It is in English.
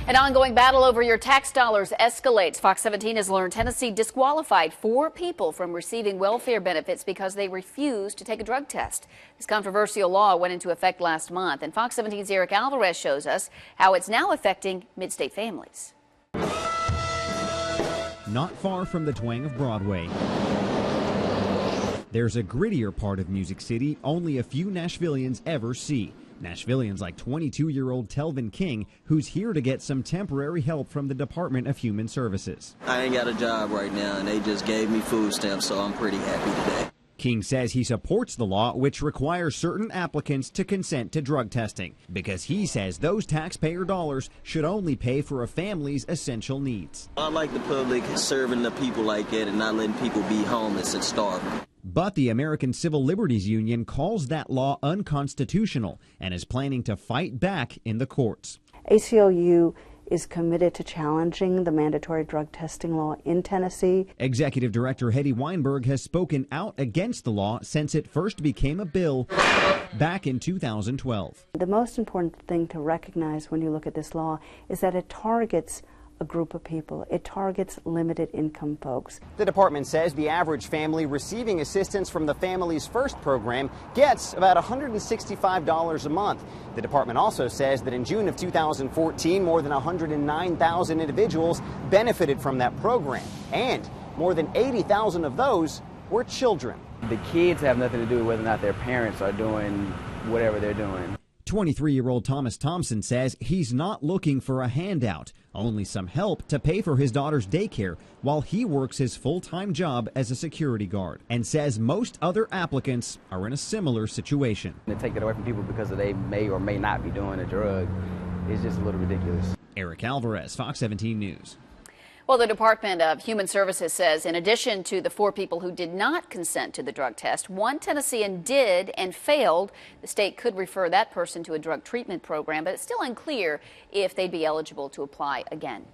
An ongoing battle over your tax dollars escalates. Fox 17 has learned Tennessee disqualified 4 people from receiving welfare benefits because they refused to take a drug test. This controversial law went into effect last month, and Fox 17's Alvarez shows us how it's now affecting mid-state families. Not far from the twang of Broadway, there's a grittier part of Music City only a few Nashvillians ever see. Nashvillians like 22-year-old Telvin King, who's here to get some temporary help from the Department of Human Services. I ain't got a job right now, and they just gave me food stamps, so I'm pretty happy today. King says he supports the law, which requires certain applicants to consent to drug testing, because he says those taxpayer dollars should only pay for a family's essential needs. I like the public serving the people like that and not letting people be homeless and starving. But the American Civil Liberties Union calls that law unconstitutional and is planning to fight back in the courts. ACLU is committed to challenging the mandatory drug testing law in Tennessee. Executive Director Hetty Weinberg has spoken out against the law since it first became a bill back in 2012. The most important thing to recognize when you look at this law is that it targets a group of people. It targets limited income folks. The department says the average family receiving assistance from the Families First program gets about $165 a month. The department also says that in June of 2014, more than 109,000 individuals benefited from that program, and more than 80,000 of those were children. The kids have nothing to do with whether or not their parents are doing whatever they're doing. 23-year-old Thomas Thompson says he's not looking for a handout, only some help to pay for his daughter's daycare while he works his full-time job as a security guard, and says most other applicants are in a similar situation. To take it away from people because they may or may not be doing a drug is just a little ridiculous. Alvarez, Fox 17 News. Well, the Department of Human Services says in addition to the 4 people who did not consent to the drug test, 1 Tennessean did and failed. The state could refer that person to a drug treatment program, but it's still unclear if they'd be eligible to apply again.